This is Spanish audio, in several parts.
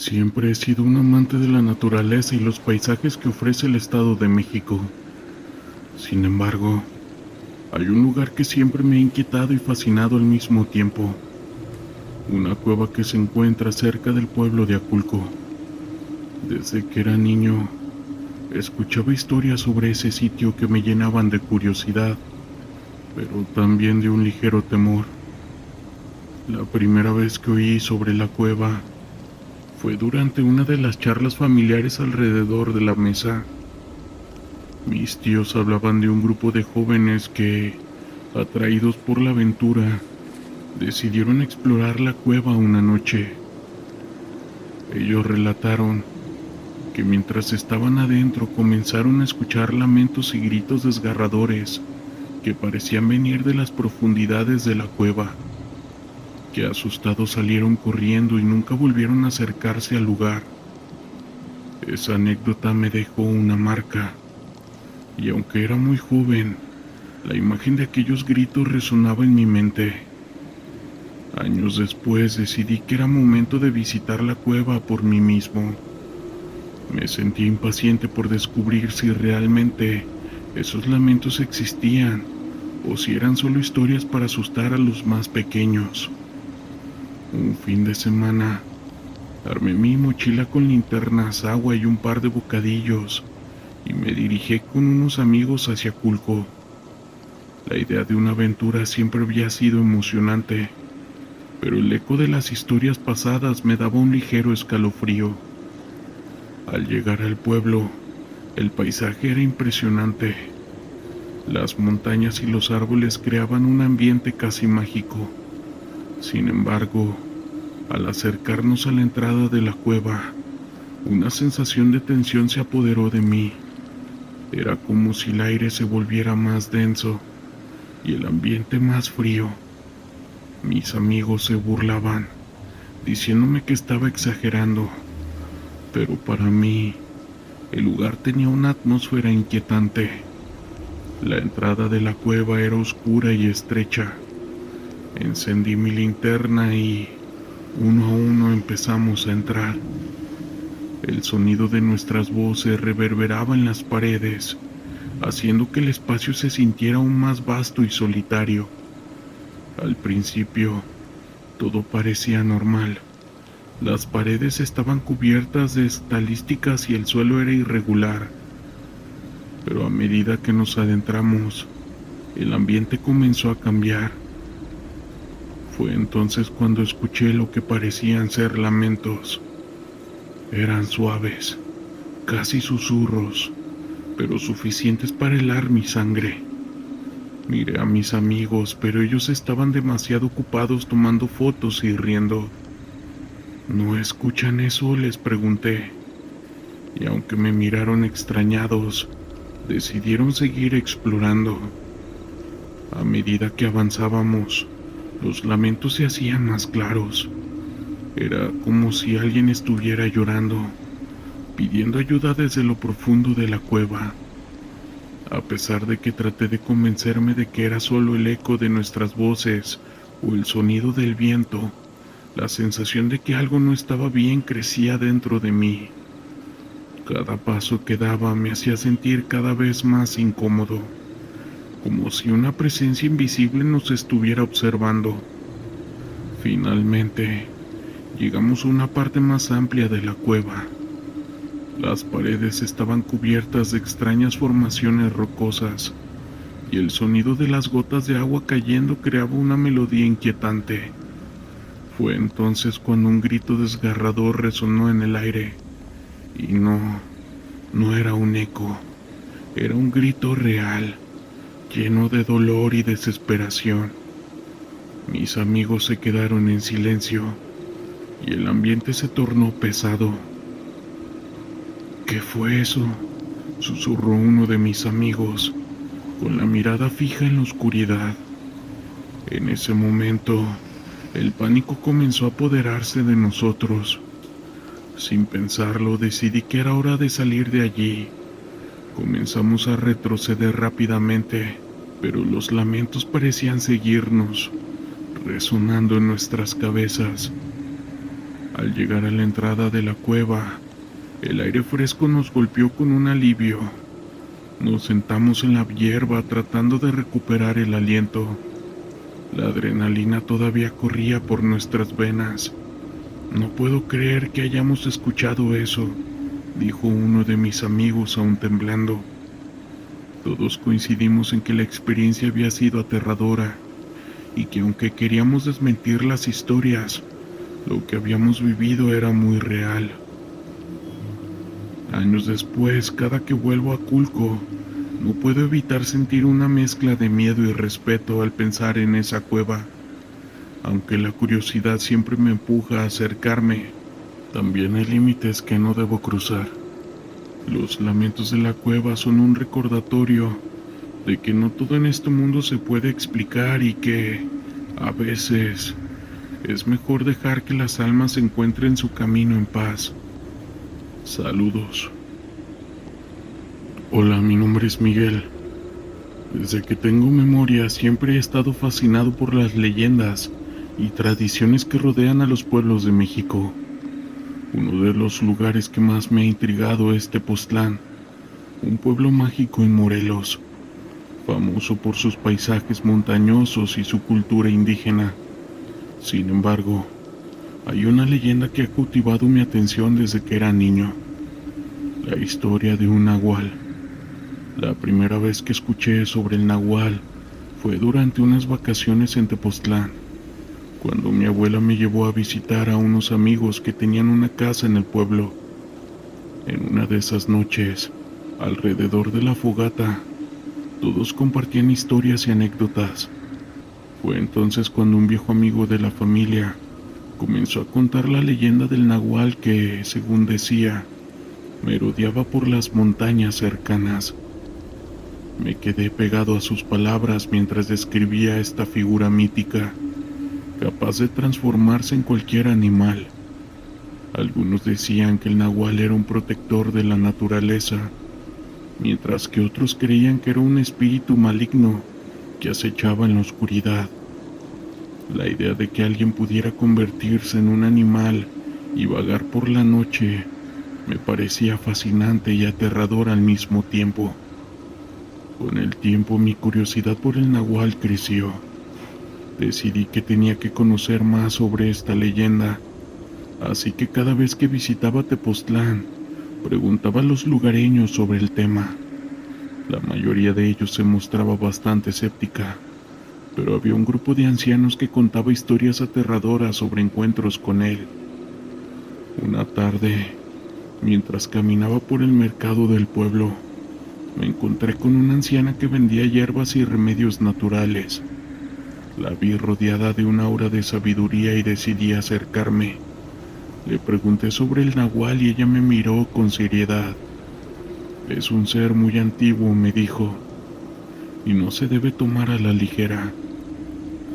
Siempre he sido un amante de la naturaleza y los paisajes que ofrece el Estado de México. Sin embargo, hay un lugar que siempre me ha inquietado y fascinado al mismo tiempo. Una cueva que se encuentra cerca del pueblo de Aculco. Desde que era niño, escuchaba historias sobre ese sitio que me llenaban de curiosidad, pero también de un ligero temor. La primera vez que oí sobre la cueva fue durante una de las charlas familiares alrededor de la mesa. Mis tíos hablaban de un grupo de jóvenes que, atraídos por la aventura, decidieron explorar la cueva una noche. Ellos relataron que mientras estaban adentro comenzaron a escuchar lamentos y gritos desgarradores que parecían venir de las profundidades de la cueva, que asustados salieron corriendo y nunca volvieron a acercarse al lugar. Esa anécdota me dejó una marca, y aunque era muy joven, la imagen de aquellos gritos resonaba en mi mente. Años después decidí que era momento de visitar la cueva por mí mismo. Me sentí impaciente por descubrir si realmente esos lamentos existían o si eran solo historias para asustar a los más pequeños. Un fin de semana, armé mi mochila con linternas, agua y un par de bocadillos y me dirigí con unos amigos hacia Culco. La idea de una aventura siempre había sido emocionante, pero el eco de las historias pasadas me daba un ligero escalofrío. Al llegar al pueblo, el paisaje era impresionante. Las montañas y los árboles creaban un ambiente casi mágico. Sin embargo, al acercarnos a la entrada de la cueva, una sensación de tensión se apoderó de mí. Era como si el aire se volviera más denso y el ambiente más frío. Mis amigos se burlaban, diciéndome que estaba exagerando, pero para mí, el lugar tenía una atmósfera inquietante. La entrada de la cueva era oscura y estrecha. Encendí mi linterna y, uno a uno, empezamos a entrar. El sonido de nuestras voces reverberaba en las paredes, haciendo que el espacio se sintiera aún más vasto y solitario. Al principio, todo parecía normal. Las paredes estaban cubiertas de estalísticas y el suelo era irregular. Pero a medida que nos adentramos, el ambiente comenzó a cambiar. Fue entonces cuando escuché lo que parecían ser lamentos. Eran suaves, casi susurros, pero suficientes para helar mi sangre. Miré a mis amigos, pero ellos estaban demasiado ocupados tomando fotos y riendo. ¿No escuchan eso?, les pregunté. Y aunque me miraron extrañados, decidieron seguir explorando. A medida que avanzábamos, los lamentos se hacían más claros. Era como si alguien estuviera llorando, pidiendo ayuda desde lo profundo de la cueva. A pesar de que traté de convencerme de que era solo el eco de nuestras voces o el sonido del viento, la sensación de que algo no estaba bien crecía dentro de mí. Cada paso que daba me hacía sentir cada vez más incómodo, como si una presencia invisible nos estuviera observando. Finalmente, llegamos a una parte más amplia de la cueva. Las paredes estaban cubiertas de extrañas formaciones rocosas, y el sonido de las gotas de agua cayendo creaba una melodía inquietante. Fue entonces cuando un grito desgarrador resonó en el aire, y no era un eco, era un grito real, lleno de dolor y desesperación. Mis amigos se quedaron en silencio, y el ambiente se tornó pesado. ¿Qué fue eso?, susurró uno de mis amigos, con la mirada fija en la oscuridad. En ese momento, el pánico comenzó a apoderarse de nosotros. Sin pensarlo, decidí que era hora de salir de allí. Comenzamos a retroceder rápidamente, pero los lamentos parecían seguirnos, resonando en nuestras cabezas. Al llegar a la entrada de la cueva, el aire fresco nos golpeó con un alivio. Nos sentamos en la hierba tratando de recuperar el aliento. La adrenalina todavía corría por nuestras venas. No puedo creer que hayamos escuchado eso, dijo uno de mis amigos aún temblando. Todos coincidimos en que la experiencia había sido aterradora y que aunque queríamos desmentir las historias, lo que habíamos vivido era muy real. Años después, cada que vuelvo a Culco, no puedo evitar sentir una mezcla de miedo y respeto al pensar en esa cueva. Aunque la curiosidad siempre me empuja a acercarme, también hay límites que no debo cruzar. Los lamentos de la cueva son un recordatorio de que no todo en este mundo se puede explicar y que, a veces, es mejor dejar que las almas encuentren su camino en paz. Saludos. Hola, mi nombre es Miguel. Desde que tengo memoria siempre he estado fascinado por las leyendas y tradiciones que rodean a los pueblos de México. Uno de los lugares que más me ha intrigado es Tepoztlán, un pueblo mágico en Morelos, famoso por sus paisajes montañosos y su cultura indígena. Sin embargo, hay una leyenda que ha cautivado mi atención desde que era niño: la historia de un nahual. La primera vez que escuché sobre el nahual fue durante unas vacaciones en Tepoztlán, cuando mi abuela me llevó a visitar a unos amigos que tenían una casa en el pueblo. En una de esas noches, alrededor de la fogata, todos compartían historias y anécdotas. Fue entonces cuando un viejo amigo de la familia comenzó a contar la leyenda del nahual que, según decía, merodeaba por las montañas cercanas. Me quedé pegado a sus palabras mientras describía esta figura mítica, capaz de transformarse en cualquier animal. Algunos decían que el nahual era un protector de la naturaleza, mientras que otros creían que era un espíritu maligno que acechaba en la oscuridad. La idea de que alguien pudiera convertirse en un animal y vagar por la noche me parecía fascinante y aterrador al mismo tiempo. Con el tiempo mi curiosidad por el nahual creció. Decidí que tenía que conocer más sobre esta leyenda, así que cada vez que visitaba Tepoztlán, preguntaba a los lugareños sobre el tema. La mayoría de ellos se mostraba bastante escéptica, pero había un grupo de ancianos que contaba historias aterradoras sobre encuentros con él. Una tarde, mientras caminaba por el mercado del pueblo, me encontré con una anciana que vendía hierbas y remedios naturales. La vi rodeada de una aura de sabiduría y decidí acercarme. Le pregunté sobre el nahual y ella me miró con seriedad. Es un ser muy antiguo, me dijo, y no se debe tomar a la ligera.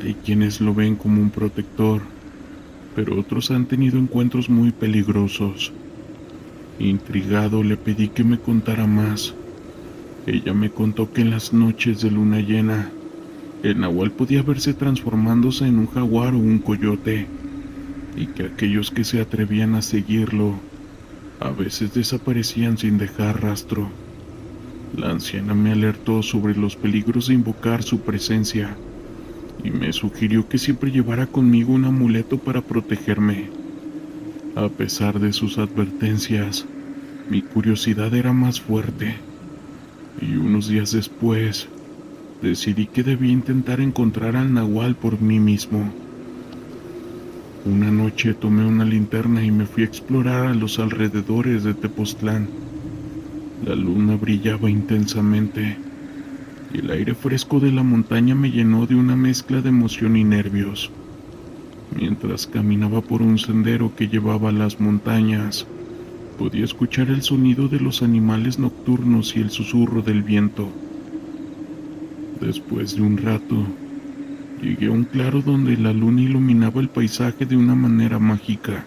Hay quienes lo ven como un protector, pero otros han tenido encuentros muy peligrosos. Intrigado, le pedí que me contara más. Ella me contó que en las noches de luna llena, el nahual podía verse transformándose en un jaguar o un coyote, y que aquellos que se atrevían a seguirlo a veces desaparecían sin dejar rastro. La anciana me alertó sobre los peligros de invocar su presencia y me sugirió que siempre llevara conmigo un amuleto para protegerme. A pesar de sus advertencias, mi curiosidad era más fuerte, y unos días después decidí que debía intentar encontrar al nahual por mí mismo. Una noche tomé una linterna y me fui a explorar a los alrededores de Tepoztlán. La luna brillaba intensamente y el aire fresco de la montaña me llenó de una mezcla de emoción y nervios. Mientras caminaba por un sendero que llevaba a las montañas, podía escuchar el sonido de los animales nocturnos y el susurro del viento. Después de un rato, llegué a un claro donde la luna iluminaba el paisaje de una manera mágica.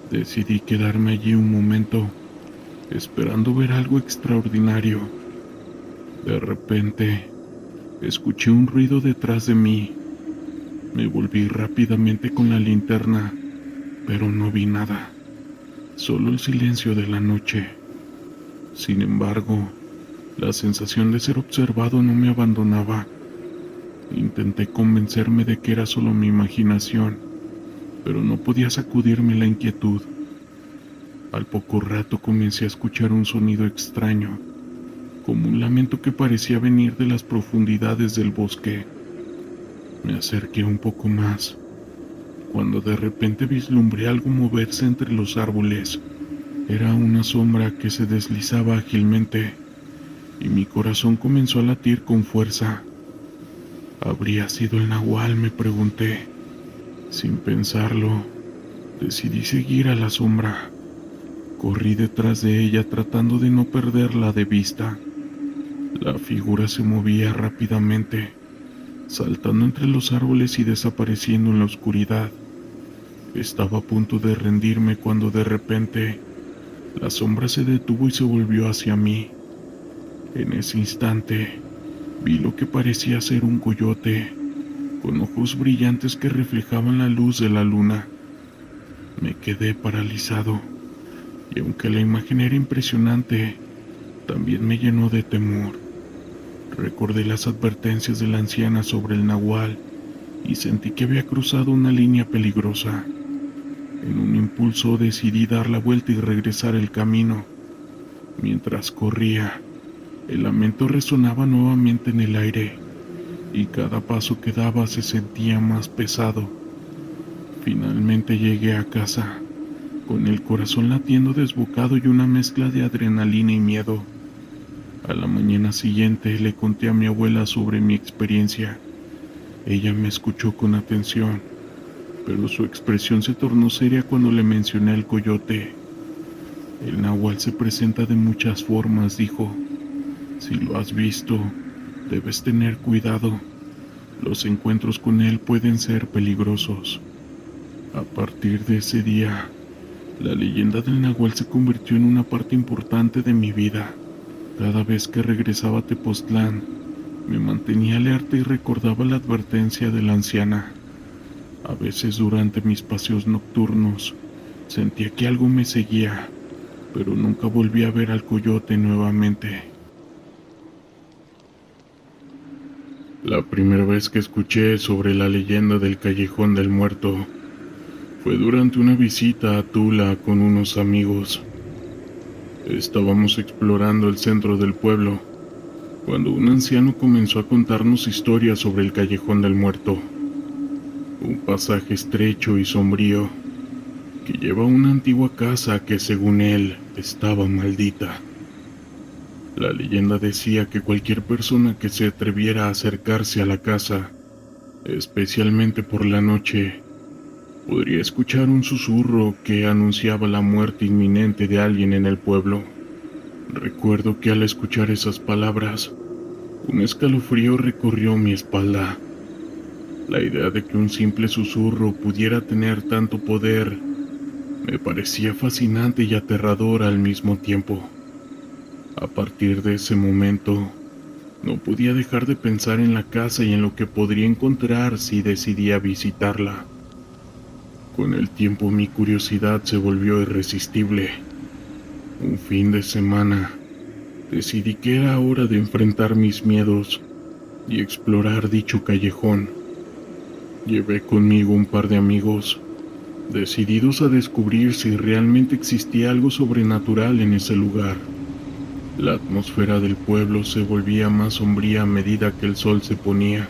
Decidí quedarme allí un momento, esperando ver algo extraordinario. De repente, escuché un ruido detrás de mí. Me volví rápidamente con la linterna pero no vi nada, solo el silencio de la noche. Sin embargo, la sensación de ser observado no me abandonaba. Intenté convencerme de que era solo mi imaginación, pero no podía sacudirme la inquietud. Al poco rato comencé a escuchar un sonido extraño, como un lamento que parecía venir de las profundidades del bosque. Me acerqué un poco más, cuando de repente vislumbré algo moverse entre los árboles. Era una sombra que se deslizaba ágilmente, y mi corazón comenzó a latir con fuerza. ¿Habría sido el nahual?, me pregunté. Sin pensarlo, decidí seguir a la sombra. Corrí detrás de ella tratando de no perderla de vista. La figura se movía rápidamente, saltando entre los árboles y desapareciendo en la oscuridad. Estaba a punto de rendirme cuando de repente la sombra se detuvo y se volvió hacia mí. En ese instante vi lo que parecía ser un coyote, con ojos brillantes que reflejaban la luz de la luna. Me quedé paralizado, y aunque la imagen era impresionante, también me llenó de temor. Recordé las advertencias de la anciana sobre el nahual y sentí que había cruzado una línea peligrosa. En un impulso decidí dar la vuelta y regresar el camino. Mientras corría, el lamento resonaba nuevamente en el aire, y cada paso que daba se sentía más pesado. Finalmente llegué a casa, con el corazón latiendo desbocado y una mezcla de adrenalina y miedo. A la mañana siguiente le conté a mi abuela sobre mi experiencia. Ella me escuchó con atención, pero su expresión se tornó seria cuando le mencioné al coyote. El nahual se presenta de muchas formas, dijo. Si lo has visto, debes tener cuidado. Los encuentros con él pueden ser peligrosos. A partir de ese día, la leyenda del nahual se convirtió en una parte importante de mi vida. Cada vez que regresaba a Tepoztlán, me mantenía alerta y recordaba la advertencia de la anciana. A veces durante mis paseos nocturnos, sentía que algo me seguía, pero nunca volví a ver al coyote nuevamente. La primera vez que escuché sobre la leyenda del Callejón del Muerto fue durante una visita a Tula con unos amigos. Estábamos explorando el centro del pueblo cuando un anciano comenzó a contarnos historias sobre el Callejón del Muerto, un pasaje estrecho y sombrío que lleva a una antigua casa que, según él, estaba maldita. La leyenda decía que cualquier persona que se atreviera a acercarse a la casa, especialmente por la noche, podría escuchar un susurro que anunciaba la muerte inminente de alguien en el pueblo. Recuerdo que al escuchar esas palabras, un escalofrío recorrió mi espalda. La idea de que un simple susurro pudiera tener tanto poder me parecía fascinante y aterradora al mismo tiempo. A partir de ese momento, no podía dejar de pensar en la casa y en lo que podría encontrar si decidía visitarla. Con el tiempo mi curiosidad se volvió irresistible. Un fin de semana, decidí que era hora de enfrentar mis miedos y explorar dicho callejón. Llevé conmigo un par de amigos, decididos a descubrir si realmente existía algo sobrenatural en ese lugar. La atmósfera del pueblo se volvía más sombría a medida que el sol se ponía,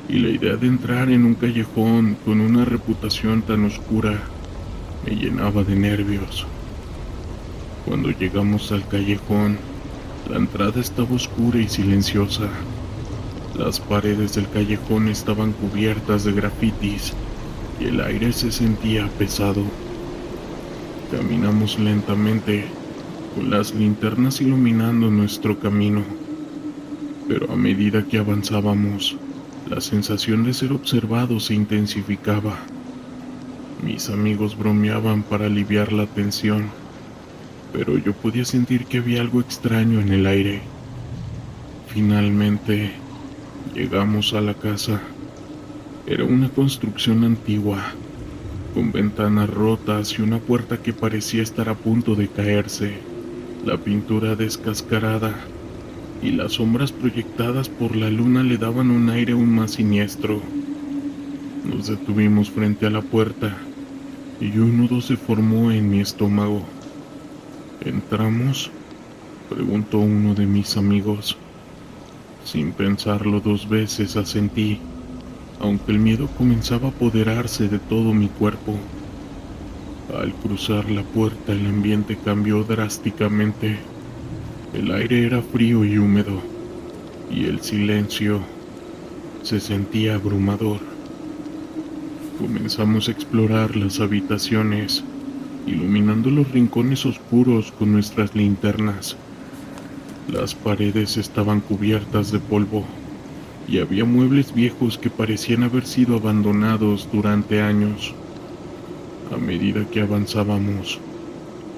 y la idea de entrar en un callejón con una reputación tan oscura me llenaba de nervios. Cuando llegamos al callejón, la entrada estaba oscura y silenciosa. Las paredes del callejón estaban cubiertas de grafitis y el aire se sentía pesado. Caminamos lentamente, con las linternas iluminando nuestro camino, pero a medida que avanzábamos, la sensación de ser observados se intensificaba. Mis amigos bromeaban para aliviar la tensión, pero yo podía sentir que había algo extraño en el aire. Finalmente, llegamos a la casa. Era una construcción antigua, con ventanas rotas y una puerta que parecía estar a punto de caerse, la pintura descascarada y las sombras proyectadas por la luna le daban un aire aún más siniestro. Nos detuvimos frente a la puerta y un nudo se formó en mi estómago. ¿Entramos?, preguntó uno de mis amigos. Sin pensarlo 2 veces asentí, aunque el miedo comenzaba a apoderarse de todo mi cuerpo. Al cruzar la puerta el ambiente cambió drásticamente. El aire era frío y húmedo, y el silencio se sentía abrumador. Comenzamos a explorar las habitaciones, iluminando los rincones oscuros con nuestras linternas. Las paredes estaban cubiertas de polvo, y había muebles viejos que parecían haber sido abandonados durante años. A medida que avanzábamos,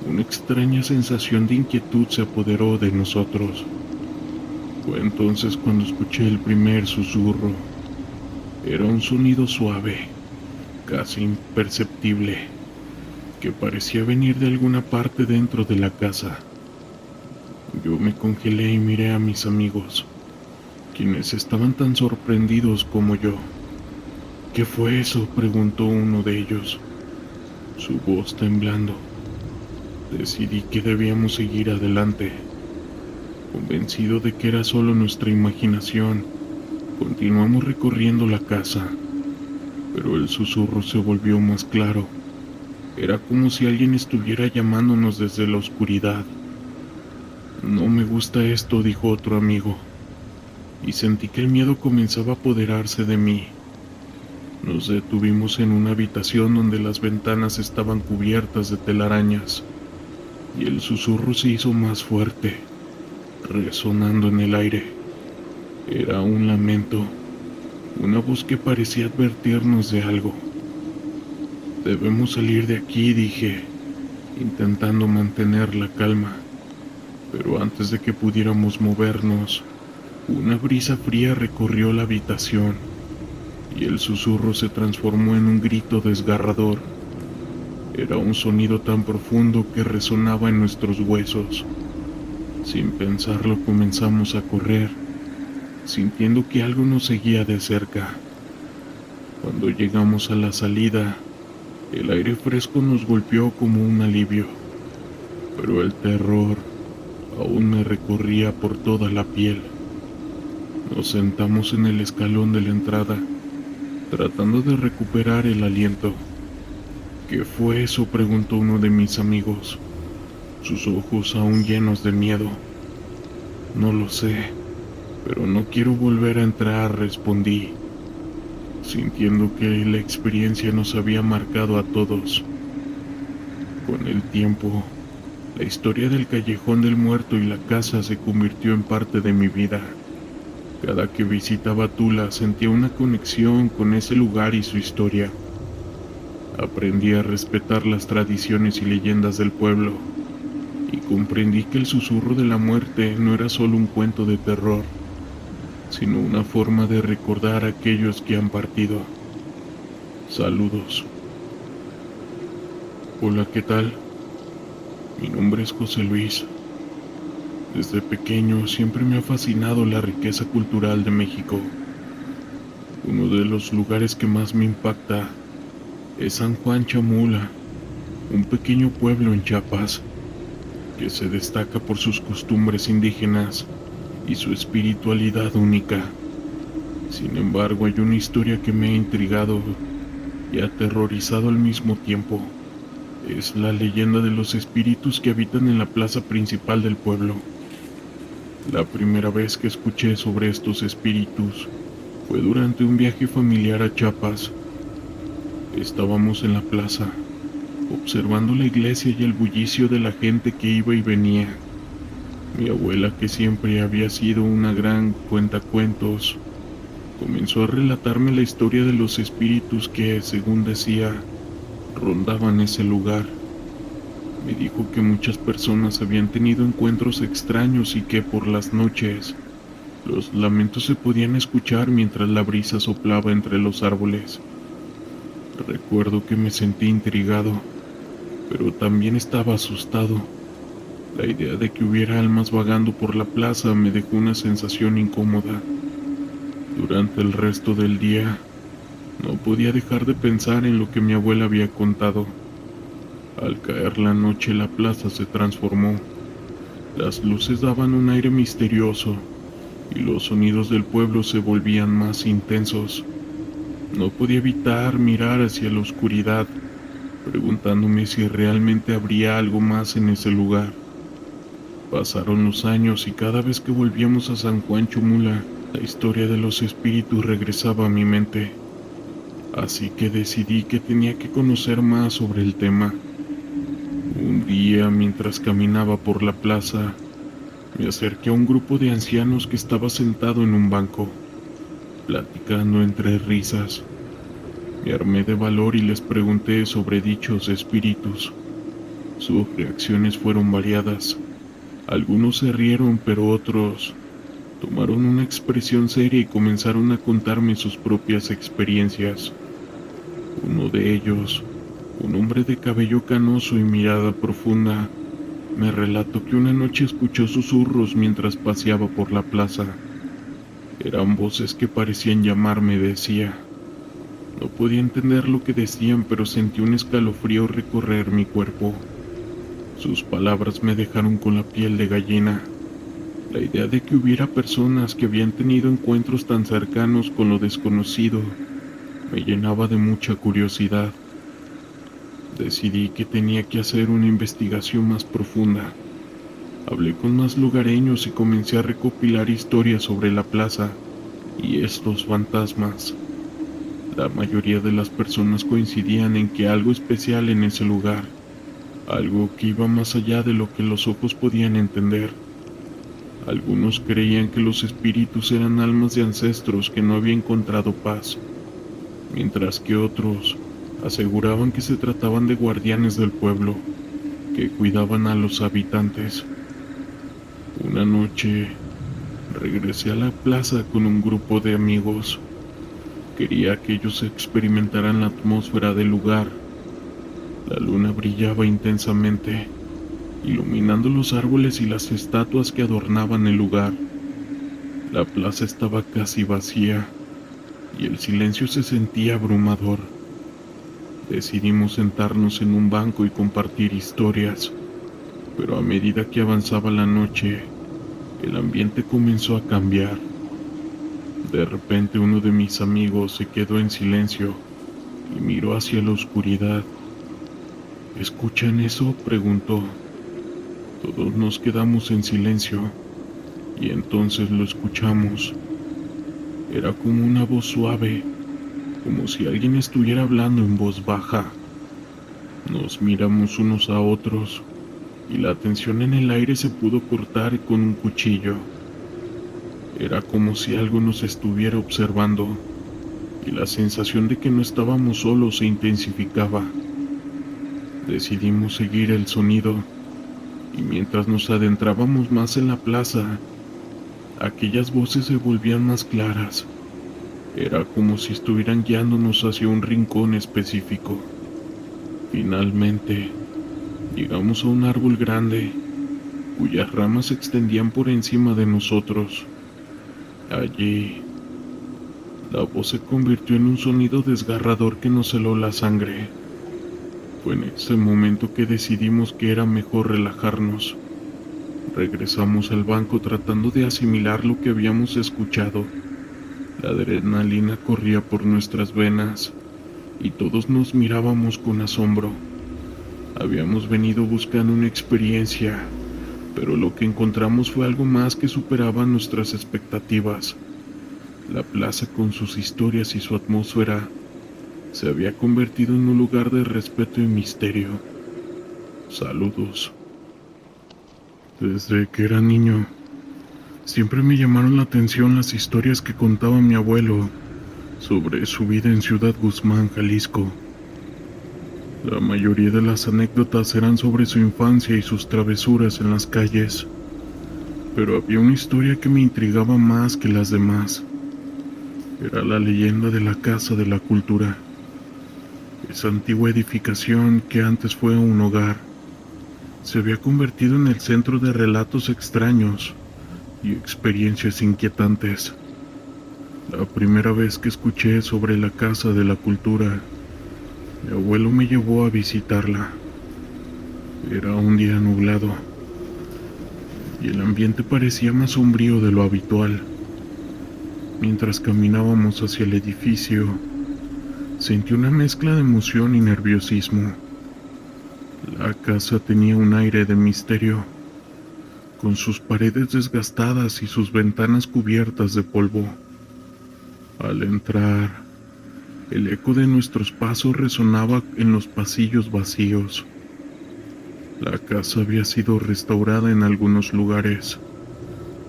una extraña sensación de inquietud se apoderó de nosotros. Fue entonces cuando escuché el primer susurro. Era un sonido suave, casi imperceptible, que parecía venir de alguna parte dentro de la casa. Yo me congelé y miré a mis amigos, quienes estaban tan sorprendidos como yo. ¿Qué fue eso?, preguntó uno de ellos, su voz temblando. Decidí que debíamos seguir adelante. Convencido de que era solo nuestra imaginación, continuamos recorriendo la casa, pero el susurro se volvió más claro. Era como si alguien estuviera llamándonos desde la oscuridad. No me gusta esto, dijo otro amigo, y sentí que el miedo comenzaba a apoderarse de mí. Nos detuvimos en una habitación donde las ventanas estaban cubiertas de telarañas, y el susurro se hizo más fuerte, resonando en el aire. Era un lamento, una voz que parecía advertirnos de algo. Debemos salir de aquí, dije, intentando mantener la calma. Pero antes de que pudiéramos movernos, una brisa fría recorrió la habitación, y el susurro se transformó en un grito desgarrador. Era un sonido tan profundo que resonaba en nuestros huesos. Sin pensarlo comenzamos a correr, sintiendo que algo nos seguía de cerca. Cuando llegamos a la salida, el aire fresco nos golpeó como un alivio, pero el terror aún me recorría por toda la piel. Nos sentamos en el escalón de la entrada, tratando de recuperar el aliento. ¿Qué fue eso?, preguntó uno de mis amigos, sus ojos aún llenos de miedo. No lo sé, pero no quiero volver a entrar, respondí, sintiendo que la experiencia nos había marcado a todos. Con el tiempo, la historia del Callejón del Muerto y la casa se convirtió en parte de mi vida. Cada que visitaba Tula sentía una conexión con ese lugar y su historia. Aprendí a respetar las tradiciones y leyendas del pueblo, y comprendí que el susurro de la muerte no era solo un cuento de terror, sino una forma de recordar a aquellos que han partido. Saludos. Hola, ¿qué tal? Mi nombre es José Luis. Desde pequeño siempre me ha fascinado la riqueza cultural de México. Uno de los lugares que más me impacta es San Juan Chamula, un pequeño pueblo en Chiapas, que se destaca por sus costumbres indígenas y su espiritualidad única. Sin embargo, hay una historia que me ha intrigado y aterrorizado al mismo tiempo. Es la leyenda de los espíritus que habitan en la plaza principal del pueblo. La primera vez que escuché sobre estos espíritus fue durante un viaje familiar a Chiapas. Estábamos en la plaza, observando la iglesia y el bullicio de la gente que iba y venía. Mi abuela, que siempre había sido una gran cuentacuentos, comenzó a relatarme la historia de los espíritus que, según decía, rondaban ese lugar. Me dijo que muchas personas habían tenido encuentros extraños y que por las noches los lamentos se podían escuchar mientras la brisa soplaba entre los árboles. Recuerdo que me sentí intrigado, pero también estaba asustado. La idea de que hubiera almas vagando por la plaza me dejó una sensación incómoda. Durante el resto del día, no podía dejar de pensar en lo que mi abuela había contado. Al caer la noche, la plaza se transformó. Las luces daban un aire misterioso y los sonidos del pueblo se volvían más intensos. No podía evitar mirar hacia la oscuridad, preguntándome si realmente habría algo más en ese lugar. Pasaron los años y cada vez que volvíamos a San Juan Chumula, la historia de los espíritus regresaba a mi mente. Así que decidí que tenía que conocer más sobre el tema. Un día, mientras caminaba por la plaza, me acerqué a un grupo de ancianos que estaba sentado en un banco, platicando entre risas. Me armé de valor y les pregunté sobre dichos espíritus. Sus reacciones fueron variadas. Algunos se rieron, pero otros tomaron una expresión seria y comenzaron a contarme sus propias experiencias. Uno de ellos, un hombre de cabello canoso y mirada profunda, me relató que una noche escuchó susurros mientras paseaba por la plaza. Eran voces que parecían llamarme, decía. No podía entender lo que decían, pero sentí un escalofrío recorrer mi cuerpo. Sus palabras me dejaron con la piel de gallina. La idea de que hubiera personas que habían tenido encuentros tan cercanos con lo desconocido me llenaba de mucha curiosidad. Decidí que tenía que hacer una investigación más profunda. Hablé con más lugareños y comencé a recopilar historias sobre la plaza y estos fantasmas. La mayoría de las personas coincidían en que algo especial en ese lugar, algo que iba más allá de lo que los ojos podían entender. Algunos creían que los espíritus eran almas de ancestros que no habían encontrado paz, mientras que otros aseguraban que se trataban de guardianes del pueblo, que cuidaban a los habitantes. Una noche, regresé a la plaza con un grupo de amigos. Quería que ellos experimentaran la atmósfera del lugar. La luna brillaba intensamente, iluminando los árboles y las estatuas que adornaban el lugar. La plaza estaba casi vacía y el silencio se sentía abrumador. Decidimos sentarnos en un banco y compartir historias, pero a medida que avanzaba la noche, el ambiente comenzó a cambiar. De repente uno de mis amigos se quedó en silencio y miró hacia la oscuridad. ¿Escuchan eso?, preguntó. Todos nos quedamos en silencio y entonces lo escuchamos. Era como una voz suave, como si alguien estuviera hablando en voz baja. Nos miramos unos a otros y la tensión en el aire se pudo cortar con un cuchillo. Era como si algo nos estuviera observando y la sensación de que no estábamos solos se intensificaba. Decidimos seguir el sonido y mientras nos adentrábamos más en la plaza, aquellas voces se volvían más claras. Era como si estuvieran guiándonos hacia un rincón específico. Finalmente, llegamos a un árbol grande, cuyas ramas se extendían por encima de nosotros. Allí, la voz se convirtió en un sonido desgarrador que nos heló la sangre. Fue en ese momento que decidimos que era mejor relajarnos. Regresamos al banco tratando de asimilar lo que habíamos escuchado. La adrenalina corría por nuestras venas y todos nos mirábamos con asombro. Habíamos venido buscando una experiencia, pero lo que encontramos fue algo más que superaba nuestras expectativas. La plaza, con sus historias y su atmósfera, se había convertido en un lugar de respeto y misterio. Saludos. Desde que era niño, siempre me llamaron la atención las historias que contaba mi abuelo sobre su vida en Ciudad Guzmán, Jalisco. La mayoría de las anécdotas eran sobre su infancia y sus travesuras en las calles, pero había una historia que me intrigaba más que las demás. Era la leyenda de la Casa de la Cultura. Esa antigua edificación, que antes fue un hogar, se había convertido en el centro de relatos extraños y experiencias inquietantes. La primera vez que escuché sobre la Casa de la Cultura, mi abuelo me llevó a visitarla. Era un día nublado y el ambiente parecía más sombrío de lo habitual. Mientras caminábamos hacia el edificio, sentí una mezcla de emoción y nerviosismo. La casa tenía un aire de misterio, con sus paredes desgastadas y sus ventanas cubiertas de polvo. Al entrar, el eco de nuestros pasos resonaba en los pasillos vacíos. La casa había sido restaurada en algunos lugares,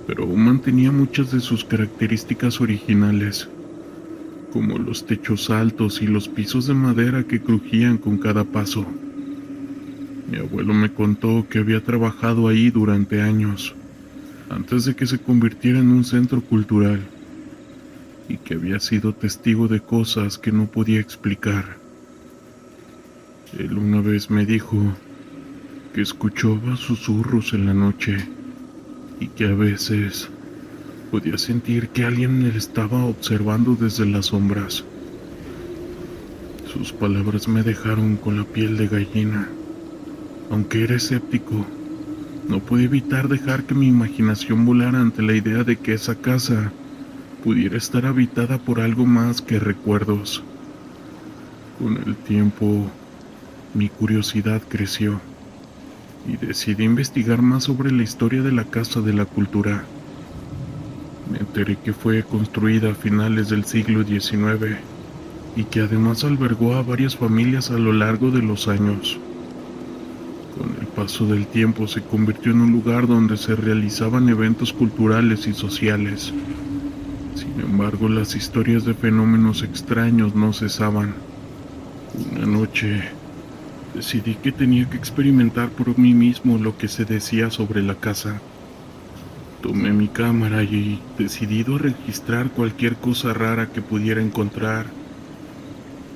pero aún mantenía muchas de sus características originales, como los techos altos y los pisos de madera que crujían con cada paso. Mi abuelo me contó que había trabajado ahí durante años, antes de que se convirtiera en un centro cultural, y que había sido testigo de cosas que no podía explicar. Él una vez me dijo que escuchaba susurros en la noche y que a veces podía sentir que alguien le estaba observando desde las sombras. Sus palabras me dejaron con la piel de gallina. Aunque era escéptico, no pude evitar dejar que mi imaginación volara ante la idea de que esa casa pudiera estar habitada por algo más que recuerdos. Con el tiempo, mi curiosidad creció y decidí investigar más sobre la historia de la Casa de la Cultura. Me enteré que fue construida a finales del siglo XIX y que además albergó a varias familias a lo largo de los años. Con el paso del tiempo se convirtió en un lugar donde se realizaban eventos culturales y sociales. Sin embargo, las historias de fenómenos extraños no cesaban. Una noche, decidí que tenía que experimentar por mí mismo lo que se decía sobre la casa. Tomé mi cámara y, decidido a registrar cualquier cosa rara que pudiera encontrar,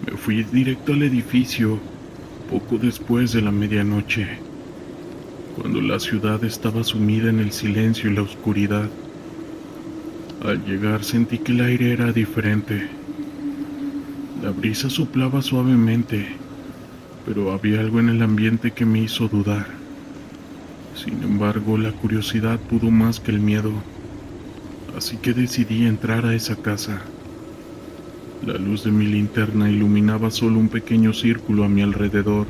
me fui directo al edificio poco después de la medianoche, cuando la ciudad estaba sumida en el silencio y la oscuridad. Al llegar sentí que el aire era diferente. La brisa soplaba suavemente, pero había algo en el ambiente que me hizo dudar. Sin embargo, la curiosidad pudo más que el miedo, así que decidí entrar a esa casa. La luz de mi linterna iluminaba solo un pequeño círculo a mi alrededor,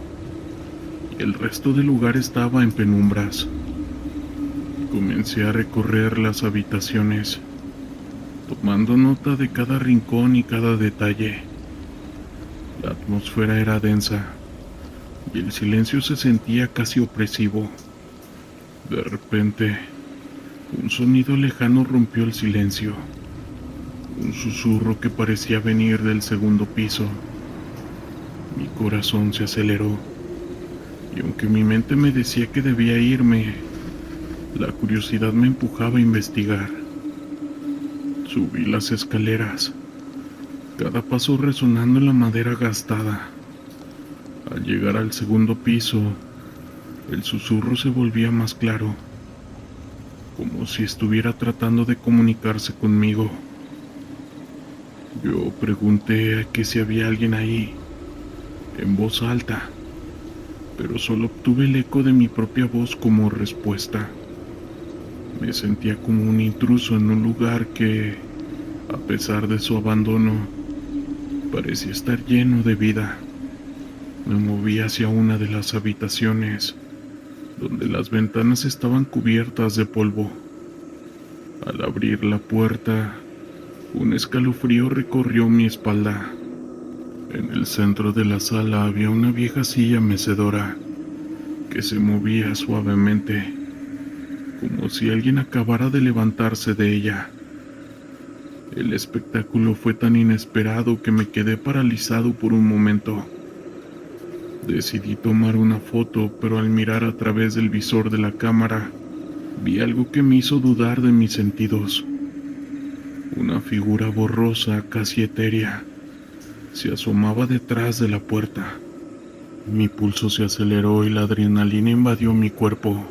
y el resto del lugar estaba en penumbras. Comencé a recorrer las habitaciones, tomando nota de cada rincón y cada detalle. La atmósfera era densa, y el silencio se sentía casi opresivo. De repente, un sonido lejano rompió el silencio. Un susurro que parecía venir del segundo piso. Mi corazón se aceleró, y aunque mi mente me decía que debía irme, la curiosidad me empujaba a investigar. Subí las escaleras, cada paso resonando en la madera gastada. Al llegar al segundo piso, el susurro se volvía más claro, como si estuviera tratando de comunicarse conmigo. Yo pregunté que si había alguien ahí, en voz alta, pero solo obtuve el eco de mi propia voz como respuesta. Me sentía como un intruso en un lugar que, a pesar de su abandono, parecía estar lleno de vida. Me moví hacia una de las habitaciones, donde las ventanas estaban cubiertas de polvo. Al abrir la puerta, un escalofrío recorrió mi espalda. En el centro de la sala había una vieja silla mecedora que se movía suavemente, como si alguien acabara de levantarse de ella. El espectáculo fue tan inesperado que me quedé paralizado por un momento. Decidí tomar una foto, pero al mirar a través del visor de la cámara, vi algo que me hizo dudar de mis sentidos. Una figura borrosa, casi etérea, se asomaba detrás de la puerta. Mi pulso se aceleró y la adrenalina invadió mi cuerpo.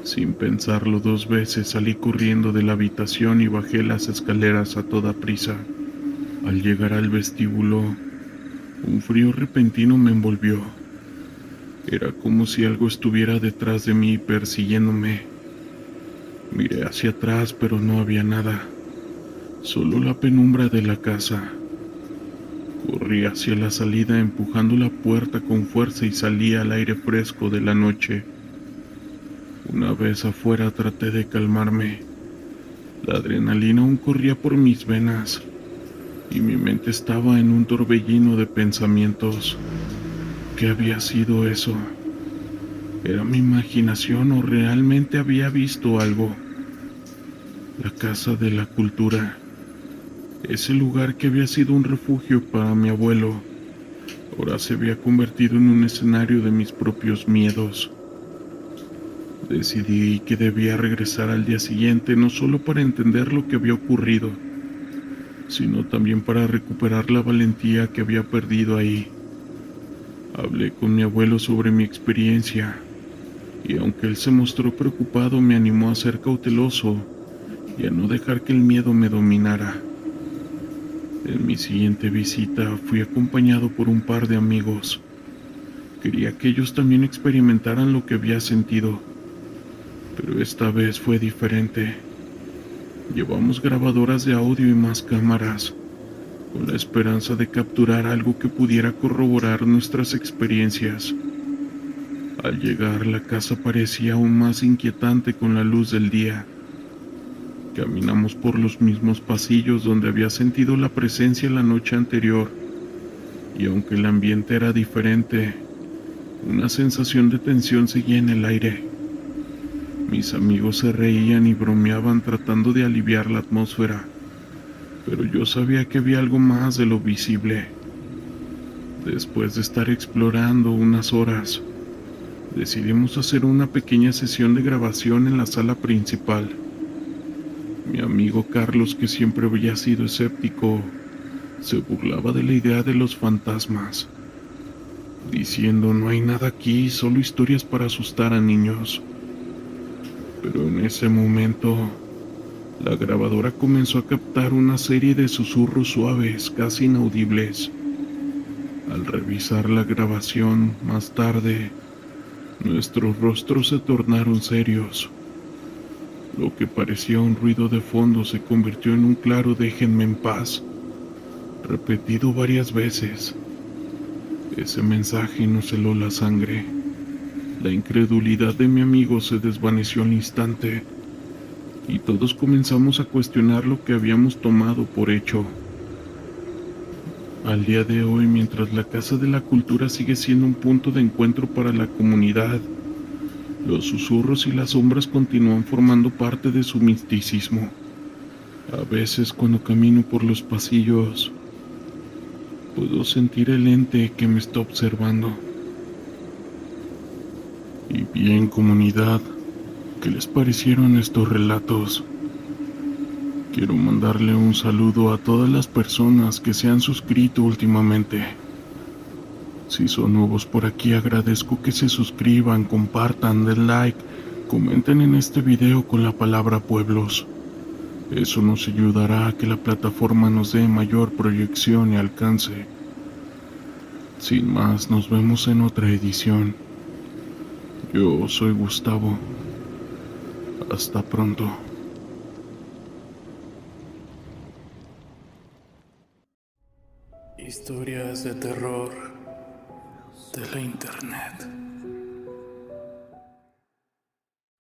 Sin pensarlo 2 veces salí corriendo de la habitación y bajé las escaleras a toda prisa. Al llegar al vestíbulo, un frío repentino me envolvió. Era como si algo estuviera detrás de mí persiguiéndome. Miré hacia atrás, pero no había nada, solo la penumbra de la casa. Corrí hacia la salida empujando la puerta con fuerza y salí al aire fresco de la noche. Una vez afuera traté de calmarme. La adrenalina aún corría por mis venas y mi mente estaba en un torbellino de pensamientos. ¿Qué había sido eso? ¿Era mi imaginación o realmente había visto algo? La Casa de la Cultura, ese lugar que había sido un refugio para mi abuelo, ahora se había convertido en un escenario de mis propios miedos. Decidí que debía regresar al día siguiente, no solo para entender lo que había ocurrido, sino también para recuperar la valentía que había perdido ahí. Hablé con mi abuelo sobre mi experiencia, y aunque él se mostró preocupado, me animó a ser cauteloso y a no dejar que el miedo me dominara. En mi siguiente visita fui acompañado por un par de amigos. Quería que ellos también experimentaran lo que había sentido, pero esta vez fue diferente. Llevamos grabadoras de audio y más cámaras, con la esperanza de capturar algo que pudiera corroborar nuestras experiencias. Al llegar, la casa parecía aún más inquietante con la luz del día. Caminamos por los mismos pasillos donde había sentido la presencia la noche anterior, y aunque el ambiente era diferente, una sensación de tensión seguía en el aire. Mis amigos se reían y bromeaban tratando de aliviar la atmósfera, pero yo sabía que había algo más de lo visible. Después de estar explorando unas horas, decidimos hacer una pequeña sesión de grabación en la sala principal. Mi amigo Carlos, que siempre había sido escéptico, se burlaba de la idea de los fantasmas, diciendo: "No hay nada aquí, solo historias para asustar a niños". Pero en ese momento, la grabadora comenzó a captar una serie de susurros suaves, casi inaudibles. Al revisar la grabación más tarde, nuestros rostros se tornaron serios. Lo que parecía un ruido de fondo se convirtió en un claro "déjenme en paz", repetido varias veces. Ese mensaje nos heló la sangre. La incredulidad de mi amigo se desvaneció al instante, y todos comenzamos a cuestionar lo que habíamos tomado por hecho. Al día de hoy, mientras la Casa de la Cultura sigue siendo un punto de encuentro para la comunidad, los susurros y las sombras continúan formando parte de su misticismo. A veces, cuando camino por los pasillos, puedo sentir el ente que me está observando. Y bien, comunidad, ¿qué les parecieron estos relatos? Quiero mandarle un saludo a todas las personas que se han suscrito últimamente. Si son nuevos por aquí, agradezco que se suscriban, compartan, den like, comenten en este video con la palabra pueblos. Eso nos ayudará a que la plataforma nos dé mayor proyección y alcance. Sin más, nos vemos en otra edición. Yo soy Gustavo. Hasta pronto. Historias de terror de la internet.